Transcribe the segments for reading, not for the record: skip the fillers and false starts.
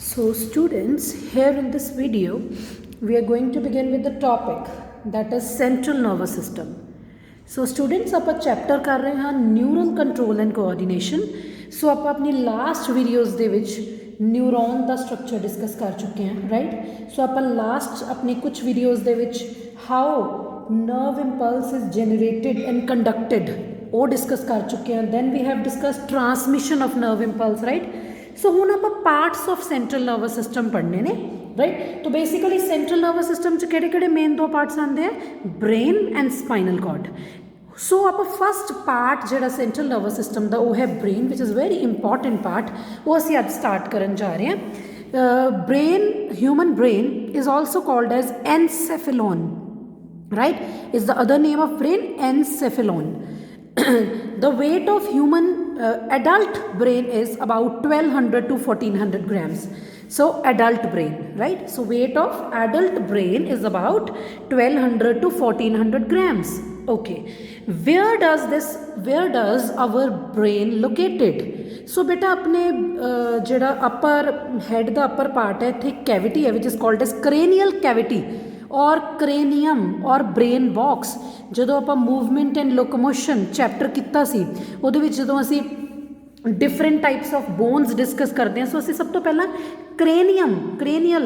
So students, here in this video, we are going to begin with the topic that is central nervous system. So students, ਆਪਾਂ chapter ਕਰ ਰਹੇ ਹਾਂ neural control and coordination. ਸੋ ਆਪਾਂ ਆਪਣੀ last videos ਦੇ ਵਿੱਚ neuron ਦਾ structure discuss ਕਰ ਚੁੱਕੇ ਹਾਂ, ਰਾਈਟ। ਸੋ ਆਪਾਂ ਲਾਸਟ ਆਪਣੀ ਕੁਝ ਵੀਡੀਓਜ਼ ਦੇ ਵਿੱਚ how nerve impulse is generated and conducted ਉਹ ਡਿਸਕਸ ਕਰ ਚੁੱਕੇ ਹਾਂ। Then we have discuss transmission of nerve impulse, right. So हुण आप parts of central nervous system पढ़ने ने, राइट। तो बेसिकली सेंट्रल नर्वस सिस्टम च किहड़े मेन दो पार्ट्स आते हैं, brain and spinal cord. So आप फस्ट पार्ट जिहड़ा सेंट्रल नर्वस सिस्टम का वो है brain, which is very important part, वो असीं अज स्टार्ट करन जा रहे हैं। Brain, human brain is also called as encephalon, right, is the other name of brain, encephalon. The weight of human adult brain is about 1200 to 1400 grams. So adult brain, right? So weight of adult brain is about 1200 to 1400 grams. Okay, where does our brain located? So beta अपने जेड़ा upper head दा upper part है, इत्थे cavity है which is called as cranial cavity और cranium और brain box. ਜਦੋਂ ਆਪਾਂ मूवमेंट एंड लोकोमोशन चैप्टर किया सी, ਉਹਦੇ ਵਿੱਚ ਜਦੋਂ ਅਸੀਂ different types of bones discuss करते हैं, सो ਅਸੀਂ ਸਭ ਤੋਂ ਪਹਿਲਾਂ क्रेनियल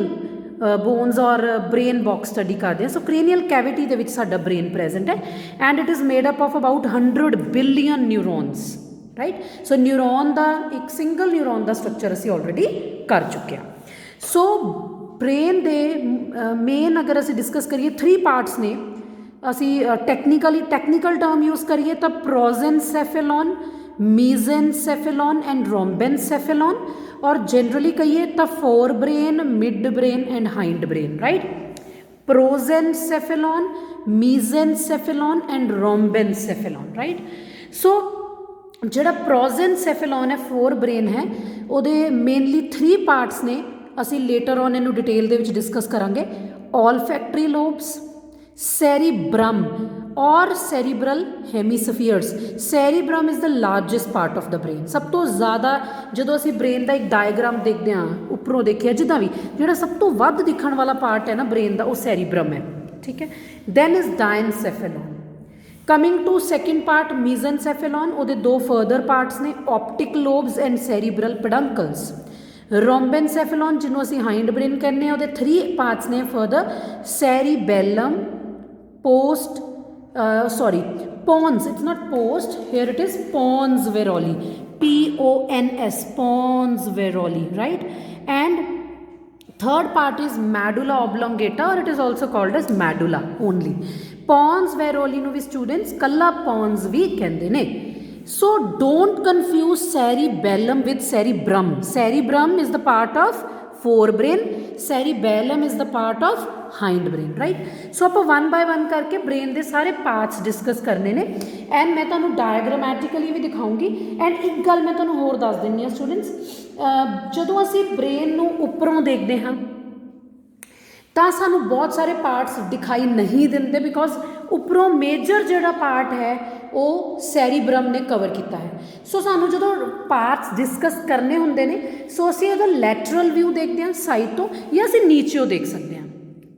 बोन्स और ब्रेन बॉक्स स्टडी करते हैं। सो क्रेनियल कैविटी ਦੇ ਵਿੱਚ ਸਾਡਾ ब्रेन प्रेजेंट है and it is made up of about 100 billion neurons, right. So neuron का एक सिंगल न्यूरोन का स्ट्रक्चर असी ऑलरेडी कर चुके हैं। सो ब्रेन दे मेन अगर असी डिस्कस करिए 3 पार्ट्स ने, असी टैक्नीकल टर्म यूज़ करिए तो प्रोजेंसेफेलॉन, मीजेंसेफेलॉन एंड रोम्बेंसेफेलॉन, और जनरली कहिए तो fore brain, mid brain and hind brain, right. Prosencephalon, mesencephalon and rhombencephalon, right. So जिहड़ा प्रोजेंसेफेलॉन है, फोर ब्रेन है, उहदे मेनली 3 पार्ट्स ने। असी लेटर ऑन इनू डिटेल दे विच डिस्कस करांगे। ऑलफैक्टरी लोब्स, सेरिब्रम और cerebral hemispheres. Cerebrum is the largest part of the brain. सब तो ज़्यादा जो असी ब्रेन का एक डायग्राम देखते हैं, उपरों देखिए जिदा भी, जो सब तो वध दिखण वाला पार्ट है ना ब्रेन का, वो सेरिब्रम है, ठीक है। Then is diencephalon. Coming to second part mesencephalon, वो 2 फर्दर पार्ट्स ने, optic lobes and cerebral peduncles. Rhombencephalon जिन्हों असी हाइंड ब्रेन कहने, वो 3 पार्ट्स ने further, cerebellum, post pons, it's not post here, it is pons varolii, PONS, pons varolii, right. And third part is medulla oblongata, और it is also called as medulla only. Pons varolii नूं भी students कल्ला pons भी कहते हैं। So don't confuse cerebellum with cerebrum. Cerebrum is the part of fore brain, cerebellum is the part of hind brain, right. So आप 1 bye 1 करके brain के सारे पार्ट्स डिस्कस करने ने, एंड मैं तुहानू डायग्रामैटिकली भी दिखाऊंगी। एंड एक गल मैं तुहानू होर दस दिंदी हां स्टूडेंट्स, जदों असी ब्रेन नू उपरों देखते हाँ तो सानू बहुत सारे पार्ट्स दिखाई नहीं देते, बिकॉज उपरों मेजर जोड़ा पार्ट है वो सैरीब्रम ने कवर किया है। सो सानू जो पार्ट्स डिस्कस करने होंगे ने, सो असी अगर लैटरल व्यू देखते हैं साइड तो, या असी नीचेओ देख सकते हैं,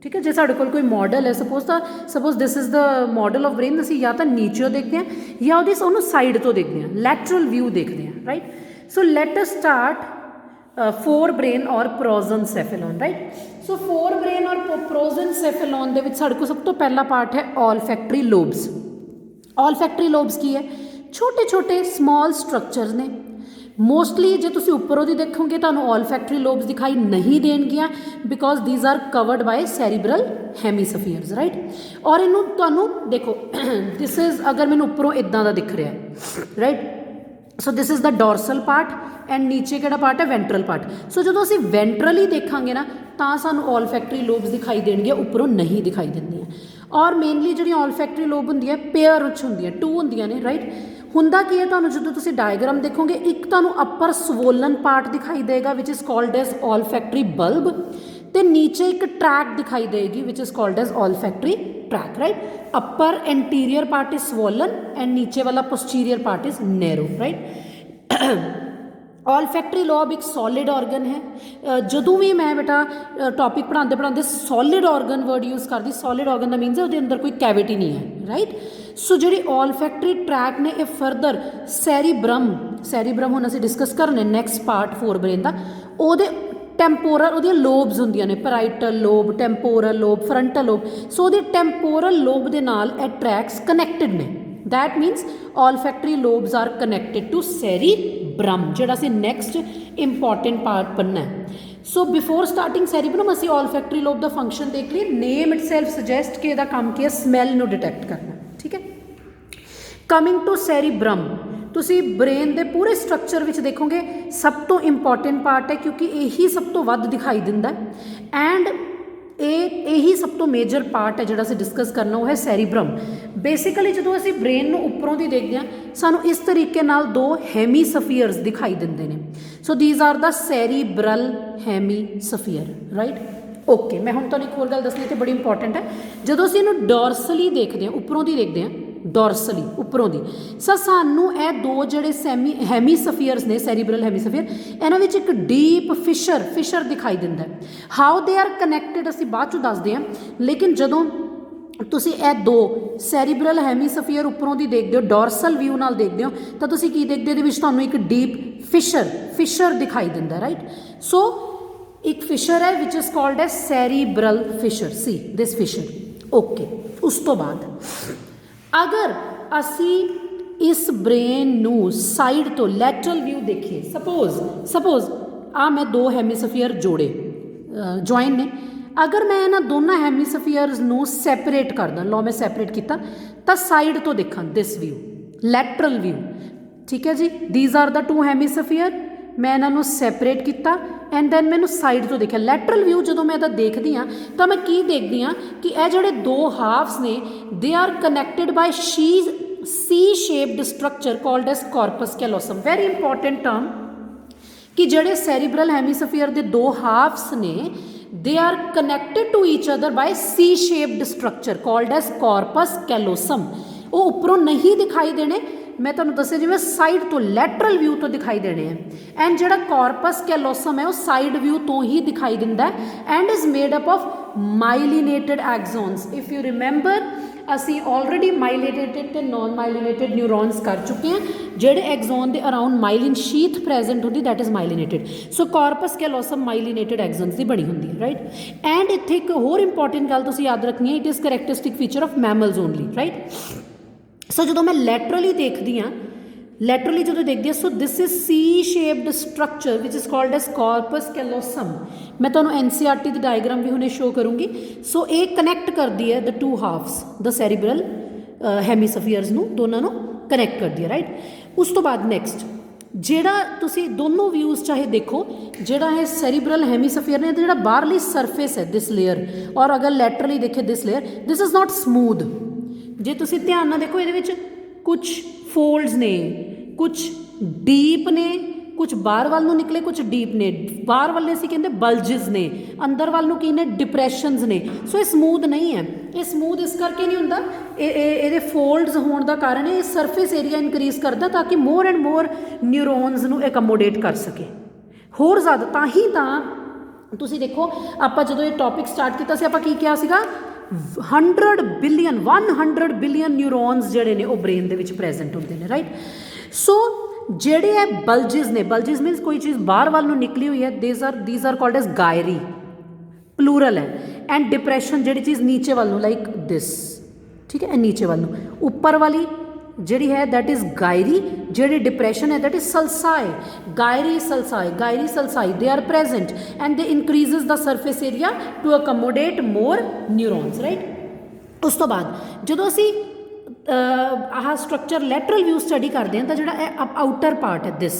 ठीक है। जे साडे कोल कोई मॉडल है, suppose this is the model of brain, असी या तो नीचेओ देखते हैं या उहदी साइड तो देखते हैं, लैटरल व्यू देखते हैं, right. So let us start fore brain और प्रोजेंसेफेलॉन, राइट। सो फोर ब्रेन और प्रोजेंसेफेलॉन दे विच साडे कोल सब तो पहला पार्ट है ऑलफैक्टरी लोब्स। ऑलफैक्टरी लोब्स की है, छोटे छोटे स्मॉल स्ट्रक्चर्स ने। मोस्टली जो तुम उपरों दी देखोगे तो ऑलफैक्टरी लोब्स दिखाई नहीं देंगियां, because these are covered by cerebral hemispheres, right. और इनू तुहानू देखो दिस इज़, अगर मैंने उपरों इदां दा दिख रहा है, right. So this is the dorsal part and नीचे किहड़ा पार्ट है, वेंट्रल पार्ट। सो जो असी वेंट्रली देखांगे ना तो सानू ऑलफैक्टरी लोब्स दिखाई देणगियां, उपरों नहीं दिखाई देंदियां। और मेनली जी ऑलफैक्टरी लोब होंदी है पेयर होंदी, 2 होंदियां ने, राइट। हुंदा की है, तुहानू जो तुसी डायग्राम देखोगे, एक तुहानू अपर स्वोलन पार्ट दिखाई देगा which is called as olfactory bulb, तो नीचे एक ट्रैक दिखाई देगी which is called as olfactory tract, right. Upper anterior part is swollen and नीचे वाला posterior part is narrow, right. Olfactory lobe एक सॉलिड ऑर्गन है। ਜਦੋਂ ਵੀ मैं बेटा टॉपिक पढ़ाते पढ़ाते सॉलिड ऑर्गन वर्ड यूज़ करती, सॉलिड ऑर्गन का मीनस है उसके अंदर कोई कैविटी नहीं है, राइट। सो जी ऑलफैक्टरी ट्रैक ने ये फरदर सैरीब्रम हुण असीं डिस्कस करने नैक्सट पार्ट फोर ब्रेन का, ਉਹਦੇ ਟੈਂਪੋਰਲ ਉਹਦੀਆਂ ਲੋਬਸ ਹੁੰਦੀਆਂ ਨੇ, parietal lobe, temporal lobe, frontal lobe. So ਉਹਦੀ ਟੈਂਪੋਰਲ ਲੋਬ ਦੇ ਨਾਲ ਇਹ ਟਰੈਕਸ ਕਨੈਕਟਡ ਨੇ। That means olfactory lobes are connected to cerebrum, जिहड़ा असीं नैक्सट इंपॉर्टेंट पार्ट पढ़ना है। सो बिफोर स्टार्टिंग सैरीब्रम असीं ऑलफैक्टरी लोब का फंक्शन देख लिए। नेम इट सैल्फ सुजैसट कि इहदा काम की है, स्मैल नूं डिटैक्ट करना, ठीक है। कमिंग टू सैरीब्रम, तुसीं ब्रेन के पूरे स्ट्रक्चर विच देखोगे सब तो इंपॉर्टेंट पार्ट है, क्योंकि यही सब तो वध दिखाई दिंदा है। एंड यही सब तो मेजर पार्ट है जिहड़ा असीं डिस्कस करना, वो है सैरीब्रम। बेसिकली जो असीं ब्रेन नूं उपरों दी देखते हैं सानूं इस तरीके नाल दो हैमीस्फीयर्स दिखाई दिंदे ने। So these are the cerebral hemisphere, right. Okay, मैं हुण तुहानूं एक होर गल दसणी ते बड़ी इंपॉर्टेंट है। जदों असीं इहनूं डॉर्सली देखते हैं, उपरों दी देखते हैं, डॉर्सली उपरों दी, सो सानूं ये दो जिहड़े हैमीस्फीयर्स ने, सैरीब्रल हैमीस्फीयर, इन्हां विच एक डीप फिशर दिखाई दिंदा है। हाउ दे आर कनैक्टेड असीं बाद चों दसदे हां, लेकिन जदों तुसीं ये दो सैरीब्रल हैमीस्फीयर उपरों दी देखते हो, डॉर्सल व्यू नाल देखते हो, तो तुसीं की देखते हो, इहदे विच तुहानूं एक डीप फिशर दिखाई दिंदा, राइट। सो एक फिशर है which is called as cerebral fissure, see this fissure. Okay, उस तो बाद अगर असी इस ब्रेन नूं साइड तो लैटरल व्यू देखिए, सपोज आ मैं दो हैमीस्फीयर जोड़े ज्वाइन ने, अगर मैं इन्हां दोनों हैमीस्फीयर्स नूं सैपरेट कर दा, लो मैं सैपरेट किया, तो साइड तो देखा दिस व्यू, लैटरल व्यू, ठीक है जी। दीज आर द टू हैमीस्फीयर, मैं इन्हों सैपरेट किया एंड दैन मैंने साइड तो देखा। लैटरल व्यू जो मैं देखती हाँ तो मैं की देखती हाँ कि यह जोड़े दो हाफ्स ने, they are connected by C shaped structure called as corpus callosum. Very important term कि जोड़े सैरीब्रल हैमीस्फीयर के दो हाफ्स ने, they are connected to each other by C shaped structure called as corpus callosum. वो उपरों नहीं दिखाई देने, मैं तुहानूं दस्सिया जिवें साइड तो लैटरल व्यू तो दिखाई देने हैं। एंड जिहड़ा कॉर्पस कैलोसम है वो साइड व्यू तो ही दिखाई दिंदा है and is made up of myelinated axons. If you remember असी ऑलरेडी माइलिनेटेड ते नॉन माइलिनेटेड न्यूरॉन्स कर चुके हैं। जिहड़े एक्सॉन के अराउंड माइलिन शीथ प्रेजेंट होंदी, that is myelinated. So corpus callosum myelinated axons की बनी होंदी है, राइट। एंड इत्थे एक होर इंपॉर्टेंट गल तुसीं याद रखनी है, it is characteristic feature of mammals only, right. So जो मैं लैटरली देखती हाँ, लैटरली जो देखती हाँ, so this is C shaped structure which is called as corpus callosum. मैं तुहानूं NCERT की डायग्राम भी हुणे शो करूँगी। सो ये कनैक्ट करती है द टू हाफ्स, द सैरीब्रल हैमीस्फीयर्स नूं, दोनों नूं कनैक्ट करती है, राइट। उस तो बाद नैक्सट जिहड़ा तुसीं दोनों व्यूज़ चाहे देखो, जिहड़ा है सैरीब्रल हैमीस्फीयर ने, जिहड़ा बाहरली सरफेस है दिस लेयर, और अगर लैटरली देखे this layer, this is not smooth. जे तुसीं ध्यान नाल देखो, ये कुछ फोल्ड्स ने, कुछ डीप ने, कुछ बाहर वाल नूं निकले, कुछ डीप ने। बाहर वाले असीं कहंदे बल्जिज ने, अंदर वाल नूं की ने डिप्रैशनस ने। सो ये स्मूथ नहीं है, ये स्मूथ इस करके नहीं हुंदा, ये फोल्ड्स होने का कारण है, ये सरफेस एरिया इनक्रीज करता ताकि मोर एंड मोर न्यूरोन्स नूं एकमोडेट कर सके होर ज़्यादा। तां ही तां तुसीं देखो, आपां जदों ये टॉपिक स्टार्ट किया सी, आपां की कहा सीगा 100 बिलियन न्यूरोन्स जिहड़े ने वो ब्रेन दे विच प्रेजेंट होंदे ने, राइट। सो जिहड़े है बल्जिज ने, बल्जिज मीनस कोई चीज़ बाहर वाल नूं निकली हुई है, these are called as gyri, plural है। एंड डिप्रैशन जिहड़ी चीज़ नीचे वाल नूं, लाइक दिस, ठीक है, नीचे वाल नूं, ऊपर वाली जिहड़ी है दैट इज़ गायरी, जिहड़ी डिप्रैशन है that is sulci. Gyri sulci they are present and they increases the surface area to accommodate more neurons, right. उस तो बाद जो असी आह स्ट्रक्चर लैटरल व्यू स्टडी करते हैं, तो जो आउटर पार्ट है दिस,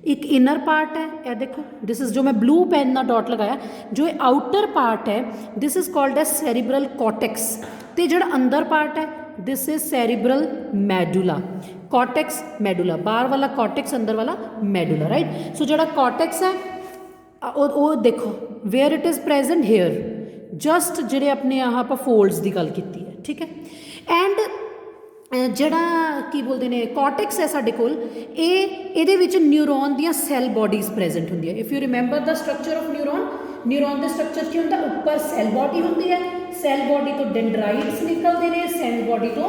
एक इनर पार्ट है, यह देखो दिस इज जो मैं ब्लू पेन का डॉट लगाया, जो आउटर पार्ट है this is called as cerebral cortex. तो जो अंदर पार्ट है this is cerebral medulla, cortex medulla, बाहर वाला कॉर्टेक्स, अंदर वाला मेडुला, राइट। सो जो कॉर्टेक्स है वो देखो where it is present here, just जोड़े अपने यहाँ पर फोल्ड्स की गल की है, ठीक है। एंड ਜਿਹੜਾ ਕੀ ਬੋਲਦੇ ਨੇ ਕੋਰਟੈਕਸ ਹੈ ਸਾਡੇ ਕੋਲ, ਇਹਦੇ ਵਿੱਚ ਨਿਊਰੋਨ ਦੀਆਂ ਸੈੱਲ ਬੋਡੀਜ਼ ਪ੍ਰੈਜ਼ੈਂਟ ਹੁੰਦੀਆਂ। If you remember the structure of neuron ਦਾ ਸਟਰਕਚਰ ਕੀ ਹੁੰਦਾ, ਉੱਪਰ ਸੈੱਲ ਬੋਡੀ ਹੁੰਦੀ ਹੈ, ਸੈੱਲ ਬੋਡੀ ਤੋਂ ਡੈਂਡਰਾਈਟਸ ਨਿਕਲਦੇ ਨੇ, ਸੈੱਲ ਬੋਡੀ ਤੋਂ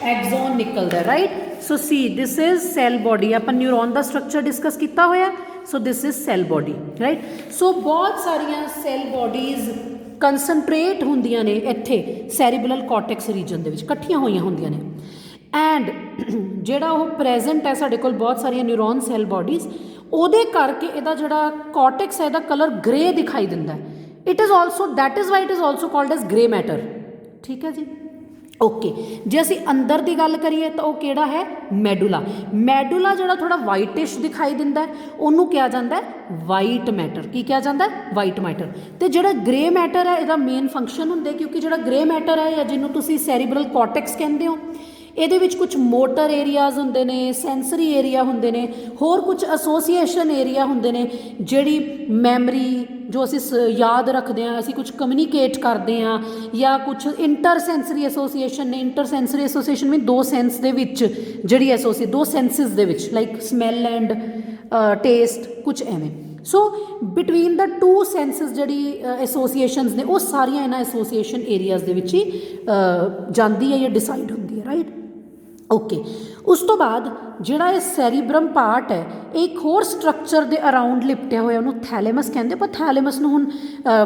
ਐਗਜ਼ੋਨ ਨਿਕਲਦਾ, right. So see this is cell body, ਆਪਾਂ ਨਿਊਰੋਨ ਦਾ ਸਟਰਕਚਰ ਡਿਸਕਸ ਕੀਤਾ ਹੋਇਆ। So this is cell body, right. So ਬਹੁਤ ਸਾਰੀਆਂ ਸੈੱਲ ਬੋਡੀਜ਼ ਕੰਸਨਟਰੇਟ ਹੁੰਦੀਆਂ ਨੇ ਇੱਥੇ ਸੈਰੀਬਰਲ ਕੋਰਟੈਕਸ ਰੀਜਨ ਦੇ ਵਿੱਚ, ਇਕੱਠੀਆਂ ਹੋਈਆਂ ਹੁੰਦੀਆਂ ਨੇ। ਐਂਡ ਜਿਹੜਾ ਉਹ ਪ੍ਰੈਜ਼ੈਂਟ ਹੈ ਸਾਡੇ ਕੋਲ ਬਹੁਤ ਸਾਰੀਆਂ ਨਿਊਰੋਨ ਸੈੱਲ ਬੋਡੀਜ਼, ਉਹਦੇ ਕਰਕੇ ਇਹਦਾ ਜਿਹੜਾ ਕੋਰਟੈਕਸ ਹੈ ਇਹਦਾ ਕਲਰ ਗ੍ਰੇ ਦਿਖਾਈ ਦਿੰਦਾ ਹੈ। It is also, that is why it is also called as grey matter, ਠੀਕ ਹੈ ਜੀ। ਓਕੇ, ਜੇ ਅਸੀਂ ਅੰਦਰ ਦੀ ਗੱਲ ਕਰੀਏ ਤਾਂ ਉਹ ਕਿਹੜਾ ਹੈ, ਮੈਡੂਲਾ। ਮੈਡੂਲਾ ਜਿਹੜਾ ਥੋੜਾ ਵਾਈਟਿਸ਼ ਦਿਖਾਈ ਦਿੰਦਾ ਹੈ, ਉਹਨੂੰ ਕਿਹਾ ਜਾਂਦਾ ਹੈ ਵਾਈਟ ਮੈਟਰ। ਕੀ ਕਿਹਾ ਜਾਂਦਾ ਹੈ, ਵਾਈਟ ਮੈਟਰ। ਤੇ ਜਿਹੜਾ ਗ੍ਰੇ ਮੈਟਰ ਹੈ ਇਹਦਾ ਮੇਨ ਫੰਕਸ਼ਨ ਹੁੰਦਾ, ਕਿਉਂਕਿ ਜਿਹੜਾ ਗ੍ਰੇ ਮੈਟਰ ਹੈ ਜਾਂ ਜਿਹਨੂੰ ਤੁਸੀਂ ਸੈਰੀਬਰਲ ਕੋਰਟੈਕਸ ਕਹਿੰਦੇ ਹੋ, ਇਹਦੇ ਵਿੱਚ ਕੁਝ ਮੋਟਰ ਏਰੀਆਜ਼ ਹੁੰਦੇ ਨੇ, ਸੈਂਸਰੀ ਏਰੀਆ ਹੁੰਦੇ ਨੇ, ਹੋਰ ਕੁਝ ਐਸੋਸੀਏਸ਼ਨ ਏਰੀਆ ਹੁੰਦੇ ਨੇ, ਜਿਹੜੀ ਮੈਮਰੀ ਜੋ ਅਸੀਂ ਯਾਦ ਰੱਖਦੇ ਹਾਂ, ਅਸੀਂ ਕੁਝ ਕਮਿਊਨੀਕੇਟ ਕਰਦੇ ਹਾਂ, ਜਾਂ ਕੁਝ ਇੰਟਰ ਸੈਂਸਰੀ ਐਸੋਸੀਏਸ਼ਨ ਨੇ। ਇੰਟਰ ਸੈਂਸਰੀ ਐਸੋਸੀਏਸ਼ਨ ਵੀ ਦੋ ਸੈਂਸ ਦੇ ਵਿੱਚ ਜਿਹੜੀ ਦੋ ਸੈਂਸਿਸ ਦੇ ਵਿੱਚ, ਲਾਈਕ ਸਮੈਲ ਐਂਡ ਟੇਸਟ, ਕੁਝ ਐਵੇਂ। ਸੋ ਬਿਟਵੀਨ ਦਾ ਟੂ ਸੈਂਸਿਸ ਜਿਹੜੀ ਐਸੋਸੀਏਸ਼ਨਸ ਨੇ, ਉਹ ਸਾਰੀਆਂ ਇਹਨਾਂ ਐਸੋਸੀਏਸ਼ਨ ਏਰੀਆਜ਼ ਦੇ ਵਿੱਚ ਹੀ ਜਾਂਦੀ ਹੈ ਜਾਂ ਡਿਸਾਈਡ ਹੁੰਦੀ ਹੈ, ਰਾਈਟ। ਓਕੇ, ਉਸ ਤੋਂ ਬਾਅਦ ਜਿਹੜਾ ਇਹ ਸੈਰੀਬਰਮ ਪਾਰਟ ਹੈ, ਇਹ ਇੱਕ ਹੋਰ ਸਟਰਕਚਰ ਦੇ ਅਰਾਊਂਡ ਲਿਪਟਿਆ ਹੋਇਆ, ਉਹਨੂੰ ਥੈਲੇਮਸ ਕਹਿੰਦੇ। ਪਰ ਥੈਲੇਮਸ ਨੂੰ ਹੁਣ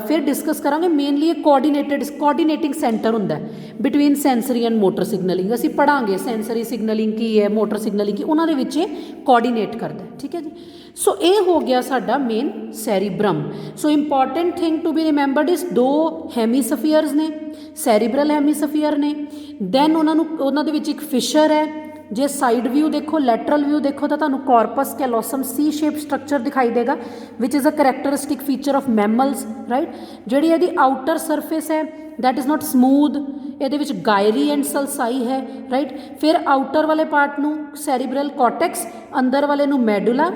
ਫਿਰ ਡਿਸਕਸ ਕਰਾਂਗੇ। ਮੇਨਲੀ ਇਹ ਕੋਆਰਡੀਨੇਟਿੰਗ ਸੈਂਟਰ ਹੁੰਦਾ between sensory and motor signalling. ਅਸੀਂ ਪੜ੍ਹਾਂਗੇ ਸੈਂਸਰੀ ਸਿਗਨਲਿੰਗ ਕੀ ਹੈ, ਮੋਟਰ ਸਿਗਨਲਿੰਗ ਕੀ, ਉਹਨਾਂ ਦੇ ਵਿੱਚ ਇਹ ਕੋਆਰਡੀਨੇਟ ਕਰਦਾ, ਠੀਕ ਹੈ ਜੀ। ਸੋ ਇਹ ਹੋ ਗਿਆ ਸਾਡਾ main cerebrum. So important thing to be remembered is ਦੋ ਹੈਮੀਸਫੀਅਰਸ ਨੇ, ਸੈਰੀਬਰਲ ਹੈਮੀਸਫੀਅਰ ਨੇ, ਦੈਨ ਉਹਨਾਂ ਦੇ ਵਿੱਚ ਇੱਕ ਫਿਸ਼ਰ ਹੈ। ਜੇ ਸਾਈਡ ਵਿਊ ਦੇਖੋ, ਲੈਟਰਲ ਵਿਊ ਦੇਖੋ ਤਾਂ ਤੁਹਾਨੂੰ corpus callosum C shape structure ਦਿਖਾਈ ਦੇਗਾ, which is a characteristic feature of mammals, right. ਜਿਹੜੀ ਇਹਦੀ ਆਊਟਰ ਸਰਫੇਸ ਹੈ ਦੈਟ ਇਜ਼ ਨਾਟ ਸਮੂਥ, ਇਹਦੇ ਵਿੱਚ ਗਾਇਰੀ ਐਂਡ ਸਲਸਾਈ ਹੈ, ਰਾਈਟ। ਫਿਰ ਆਊਟਰ ਵਾਲੇ ਪਾਰਟ ਨੂੰ ਸੈਰੀਬਰਲ ਕੋਰਟੈਕਸ, ਅੰਦਰ ਵਾਲੇ ਨੂੰ medulla.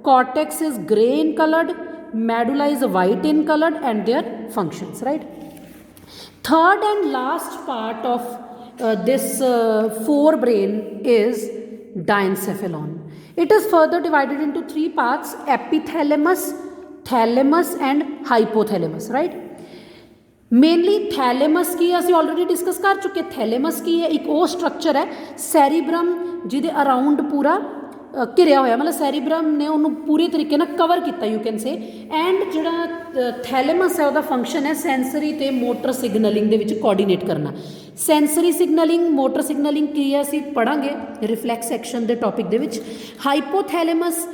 Cortex is grey in colored, medulla is white in colored, and their functions, right. Third and last part of this forebrain is diencephalon. It is further divided into three parts: epithalamus, thalamus and hypothalamus, right. Mainly thalamus ਕੀ ਹੈ, ਅਸੀਂ already discuss ਕਰ ਚੁੱਕੇ। ਥੈਲੇਮਸ ਕੀ ਹੈ, ਇੱਕ ਉਹ structure ਹੈ ਸੈਰੀਬਰਮ ਜਿਹਦੇ ਅਰਾਊਂਡ ਪੂਰਾ ਘਿਰਿਆ ਹੋਇਆ, ਮਤਲਬ ਸੈਰੀਬਰਮ ਨੇ ਉਹਨੂੰ ਪੂਰੇ ਤਰੀਕੇ ਨਾਲ ਕਵਰ ਕੀਤਾ, ਯੂ ਕੈਨ ਸੇ। ਐਂਡ ਜਿਹੜਾ ਥੈਲੇਮਸ ਹੈ ਉਹਦਾ ਫੰਕਸ਼ਨ ਹੈ ਸੈਂਸਰੀ ਅਤੇ ਮੋਟਰ ਸਿਗਨਲਿੰਗ ਦੇ ਵਿੱਚ ਕੋਆਰਡੀਨੇਟ ਕਰਨਾ। ਸੈਂਸਰੀ ਸਿਗਨਲਿੰਗ, ਮੋਟਰ ਸਿਗਨਲਿੰਗ ਕੀ ਹੈ ਅਸੀਂ ਪੜ੍ਹਾਂਗੇ ਰਿਫਲੈਕਸ ਸੈਕਸ਼ਨ ਦੇ ਟੌਪਿਕ ਦੇ ਵਿੱਚ। ਹਾਈਪੋਥੈਲੇਮਸ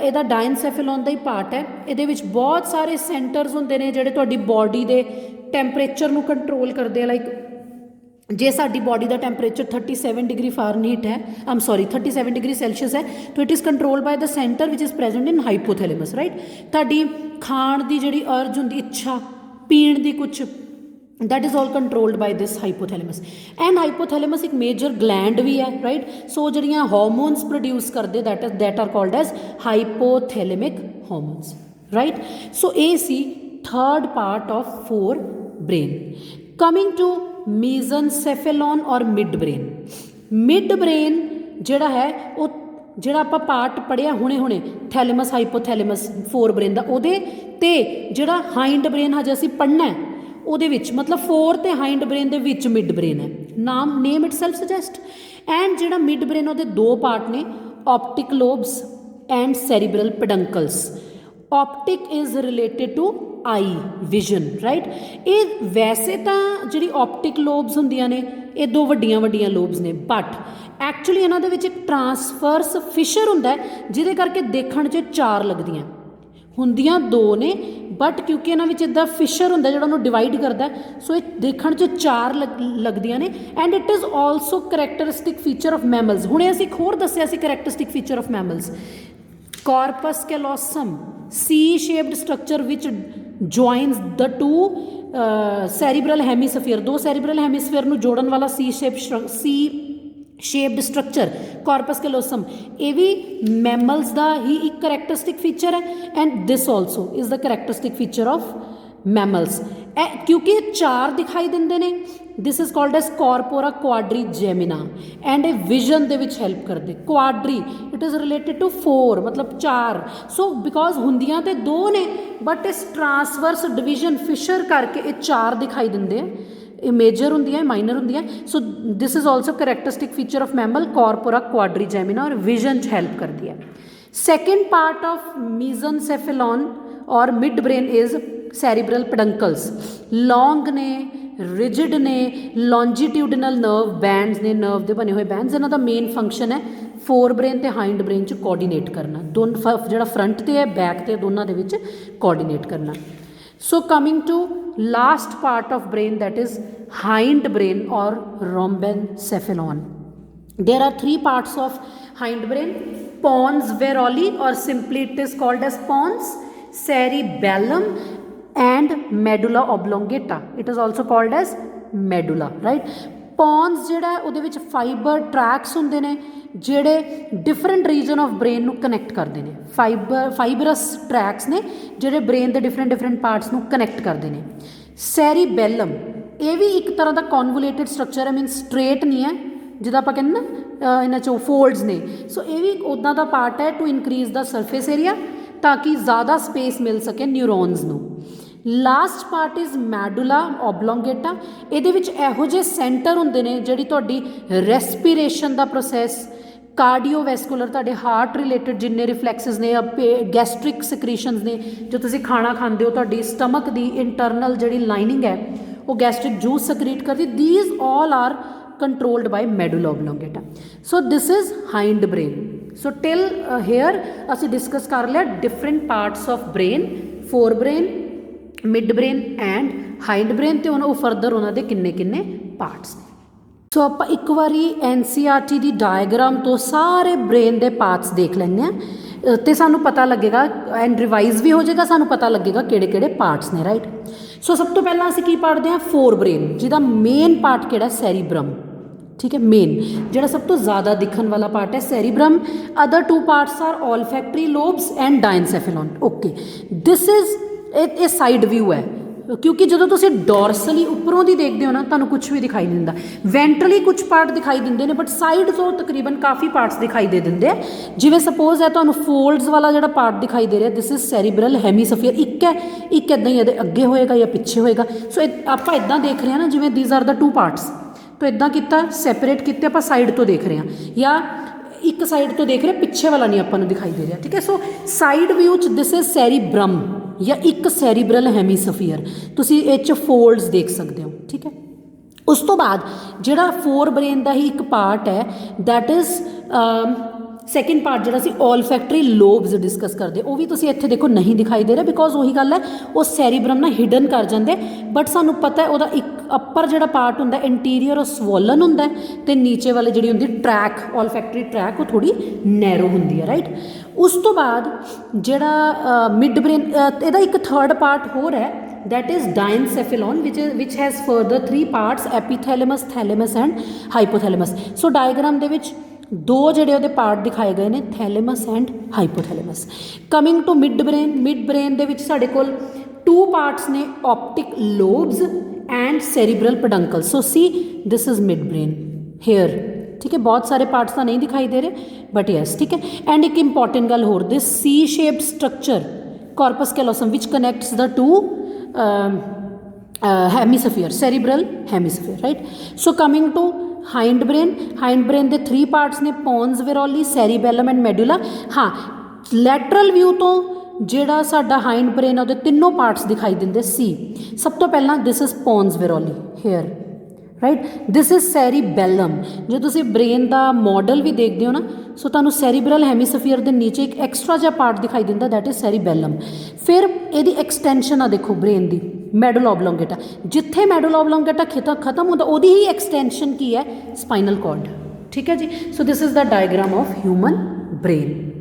ਇਹਦਾ ਡਾਇਨਸੈਫੇਲੋਨ ਦਾ ਹੀ ਪਾਰਟ ਹੈ। ਇਹਦੇ ਵਿੱਚ ਬਹੁਤ ਸਾਰੇ ਸੈਂਟਰਸ ਹੁੰਦੇ ਨੇ ਜਿਹੜੇ ਤੁਹਾਡੀ ਬੋਡੀ ਦੇ ਟੈਂਪਰੇਚਰ ਨੂੰ ਕੰਟਰੋਲ ਕਰਦੇ ਆ। ਲਾਈਕ ਜੇ ਸਾਡੀ ਬੋਡੀ ਦਾ ਟੈਂਪਰੇਚਰ 37 ਡਿਗਰੀ ਫਾਰਨਹੀਟ ਹੈ, 37 ਡਿਗਰੀ ਸੈਲਸੀਅਸ ਹੈ, ਤਾਂ it is control by the centre which is present in hypothalamus, right. ਤੁਹਾਡੀ ਖਾਣ ਦੀ ਜਿਹੜੀ ਅਰਜ ਹੁੰਦੀ, ਇੱਛਾ ਪੀਣ ਦੀ ਕੁਛ, that is all controlled by this hypothalamus. And hypothalamus ਇੱਕ ਮੇਜਰ ਗਲੈਂਡ ਵੀ ਹੈ, ਰਾਈਟ। ਸੋ ਜਿਹੜੀਆਂ ਹਾਰਮੋਨਸ ਪ੍ਰੋਡਿਊਸ ਕਰਦੇ that are called as hypothalamic hormones, right. ਸੋ ਇਹ ਸੀ third part of forebrain. Coming to mesencephalon or midbrain. Midbrain ਜਿਹੜਾ ਹੈ ਉਹ ਜਿਹੜਾ ਆਪਾਂ ਪਾਰਟ ਪੜ੍ਹਿਆ ਹੁਣੇ ਥੈਲੇਮਸ, ਹਾਈਪੋਥੈਲੇਮਸ, ਫੋਰਬ੍ਰੇਨ ਦਾ, ਉਹਦੇ ਤੇ ਜਿਹੜਾ ਹਾਈਂਡ ਬ੍ਰੇਨ ਹਜੇ ਅਸੀਂ ਪੜ੍ਹਨਾ ਹੈ ਉਹਦੇ ਵਿੱਚ, ਮਤਲਬ ਫੋਰ ਤੇ ਹਾਈਂਡ ਬ੍ਰੇਨ ਦੇ ਵਿੱਚ ਮਿਡ ਬ੍ਰੇਨ ਹੈ, name itself suggest. And ਜਿਹੜਾ ਮਿਡ ਬ੍ਰੇਨ ਉਹਦੇ ਦੋ ਪਾਰਟ ਨੇ, optic lobes and cerebral peduncles. Optic is related to eye vision, right. ਇਹ ਵੈਸੇ ਤਾਂ ਜਿਹੜੀ ਆਪਟਿਕ ਲੋਬਸ ਹੁੰਦੀਆਂ ਨੇ ਇਹ ਦੋ ਵੱਡੀਆਂ ਲੋਬਸ ਨੇ, ਬਟ ਐਕਚੁਅਲੀ ਇਹਨਾਂ ਦੇ ਵਿੱਚ ਇੱਕ ਟਰਾਂਸਫਰਸ ਫਿਸ਼ਰ ਹੁੰਦਾ ਜਿਹਦੇ ਕਰਕੇ ਦੇਖਣ 'ਚ ਚਾਰ ਲੱਗਦੀਆਂ, ਹੁੰਦੀਆਂ ਦੋ ਨੇ, ਬਟ ਕਿਉਂਕਿ ਇਹਨਾਂ ਵਿੱਚ ਇੱਦਾਂ ਫਿਸ਼ਰ ਹੁੰਦਾ ਜਿਹੜਾ ਉਹਨੂੰ ਡਿਵਾਈਡ ਕਰਦਾ, ਸੋ ਇਹ ਦੇਖਣ 'ਚ ਚਾਰ ਲੱਗਦੀਆਂ ਨੇ। And it is also characteristic feature of mammals. ਹੁਣੇ ਅਸੀਂ ਇੱਕ ਹੋਰ ਦੱਸਿਆ ਸੀ characteristic feature of mammals, corpus callosum, C shaped structure which joins the two cerebral hemisphere, ਦੋ ਸੈਰੀਬਰਲ ਹੈਮੀਸਫੀਅਰ ਨੂੰ ਜੋੜਨ ਵਾਲਾ C shaped structure corpus callosum, ਇਹ ਵੀ ਮੈਮਲਸ ਦਾ ਹੀ ਇੱਕ ਕਰੈਕਟਰਿਸਟਿਕ ਫੀਚਰ ਹੈ। And this also is the characteristic feature of mammals. क्योंकि 4 दिखाई देंदे ने, this is called as corpora quadrigemina and a vision दे विच हेल्प करदे। Quadri it is related to 4 मतलब 4, सो बिकॉज हुंदियां ते 2 ने बट इस ट्रांसवर्स डिविजन फिशर करके ये 4 दिखाई देंदे हैं। ये मेजर होंदियां माइनर होंदियां। So this is also characteristic feature of mammal, corpora quadrigemina और विजन च हेल्प करती है। सेकेंड पार्ट ऑफ मीजनसेफेलॉन और mid brain is cerebral peduncles. Long ने, रिजिड ने, लॉन्जीट्यूडनल नर्व बैंड्स ने, नर्व के बने हुए बैंड्स, इन्हों का मेन फंक्शन है फोर ब्रेन तो हाइंड ब्रेन च कोऑर्डिनेट करना, दोनों जो फ्रंट से है बैक से दोनों के कोऑर्डिनेट करना। So coming to last part of brain that is hind brain और rhombencephalon. There are 3 parts of hind brain, pons varolii और simply it is called as pons, cerebellum and medulla oblongata, it is also called as medulla, right? pons ਜਿਹੜਾ ਉਹਦੇ ਵਿੱਚ fibre tracks ਹੁੰਦੇ ਨੇ ਜਿਹੜੇ different reason of brain ਨੂੰ connect करते हैं। फाइबरस ट्रैक्स ने ਜਿਹੜੇ ब्रेन ਦੇ डिफरेंट पार्ट्स ਨੂੰ कनैक्ट करते हैं। सैरीबैलम ਇਹ भी एक तरह का कॉन्वोलेटेड स्ट्रक्चर है, मीन स्ट्रेट नहीं है जिदा आप कहते ना इन्हां चों फोल्ड्स ने। सो ये भी उदा का पार्ट है to increase the surface area ताकि ज़्यादा स्पेस मिल सके न्यूरोन्स नूं। Last part is medulla oblongata, इहदे विच इहो जिहे सेंटर हुंदे ने जिहड़ी तुहाडी रेस्पिरेशन दा प्रोसैस, कार्डियोवैस्कुलर तुहाडे हार्ट रिलेटेड जिन्ने रिफ्लैक्सिस ने, गैस्ट्रिक सिक्रीशनस ने, जो तुसीं खाना खांदे हो तुहाडी स्टमक दी इंटरनल जिहड़ी लाइनिंग है वो गैस्ट्रिक जूस सक्रीट करदी, these all are controlled by medulla oblongata. So this is hind brain. So till here असी डिस्कस कर लिया different parts of brain, fore brain, mid brain and hind brain, तो उन्होंने further उन्होंने किन्ने किन्ने parts ने। सो आप एक बारी NCERT की डायग्राम तो सारे ब्रेन के पार्ट्स देख लेंगे तो सानू पता लगेगा एंड रिवाइज भी हो जाएगा, सानू पता लगेगा किहड़े पार्ट्स ने, राइट। सो सब तो पहला असीं की पढ़ते हैं फोर ब्रेन, जिहदा मेन पार्ट किहड़ा सैरीब्रम, ठीक है। मेन जो सब तो ज़्यादा दिखने वाला पार्ट है cerebrum. Other 2 parts are olfactory lobes and diencephalon. Okay, this is a side view है क्योंकि जो तुम डोरसली उपरों की देखते हो ना तुहानूं कुछ भी दिखाई नहीं दिंदा। वेंट्रली कुछ पार्ट दिखाई देंगे ने बट साइड तो तकरीबन काफ़ी पार्ट्स दिखाई दे देंगे हैं। जिवें सपोज है तुहानूं फोल्ड्स वाला जो पार्ट दिखाई दे रहा है, दिस इज सैरीब्रल हेमीस्फीयर, एक है, एक इदां ही इहदे अगे होएगा या पिछे होएगा। सो आप इदां देख रहे हैं ना जिवें दीज आर द 2 पार्ट्स, तो इदा किया सैपरेट किए आप साइड तो देख रहे हैं या एक साइड तो देख रहे, पिछे वाला नहीं आपको दिखाई दे रहा, ठीक है। सो साइड व्यू च दिस इज सैरीब्रम या एक सैरीब्रल हेमीस्फीयर, तुसी इह फोल्ड्स देख सकते हो, ठीक है। उस तो बाद जिहड़ा फोर ब्रेन का ही एक पार्ट है दैट इज सैकेंड पार्ट जिहड़ा सी ऑलफैक्टरी लोब्स डिस्कस करते, वो भी तुसीं इत्थे देखो नहीं दिखाई दे रहा बिकॉज वही गल है वो सैरीब्रम ना हिडन कर जाते, बट सानू पता है वह एक अपर जिहड़ा पार्ट हुंदा इंटीरियर और स्वोलन हुंदा ते नीचे वाले जिहड़ी हुंदी ट्रैक ऑलफैक्टरी ट्रैक वो थोड़ी नैरो हुंदी है, राइट। उस तो बाद जिहड़ा मिड ब्रेन इहदा एक थर्ड पार्ट होर है that is diencephalon which has further 3 parts, epithalamus, thalamus and hypothalamus. So diagram दे विच 2 जिहड़े उहदे पार्ट दिखाए गए ने thalamus and hypothalamus. Coming to mid brain दे विच साडे कोल 2 पार्ट्स ने, optic lobes and cerebral peduncle. So see this is mid brain here, ठीक है। बहुत सारे पार्ट्स तो नहीं दिखाई दे रहे बट यस, ठीक है। एंड एक इंपॉर्टेंट गल होर, this C shaped structure corpus callosum which connects the 2 hemisphere, cerebral hemisphere, right. So coming to hind brain के 3 पार्ट्स ने, pons varolii, cerebellum and medulla. हाँ, लैटरल व्यू तो जिहड़ा साडा हाइंड ब्रेन है वो तीनों पार्ट्स दिखाई देंगे। सी सब तो पहला this is pons varolii here, right. This is cerebellum, जो तुसीं ब्रेन का मॉडल भी देखते हो ना, सो तुहानूं सैरीब्रल हेमीस्फीयर के नीचे एक एक्सट्रा जिहा पार्ट दिखाई देंदा दैट इज सैरीबैलम। फिर इहदी एक्सटेंशन आ देखो ब्रेन की, मेडुला ओबलोंगेटा, जिथे मेडुला ओबलोंगेटा खत्म होता उहदी ही एक्सटेंशन की है स्पाइनल कॉर्ड, ठीक है जी। So this is the diagram of human brain.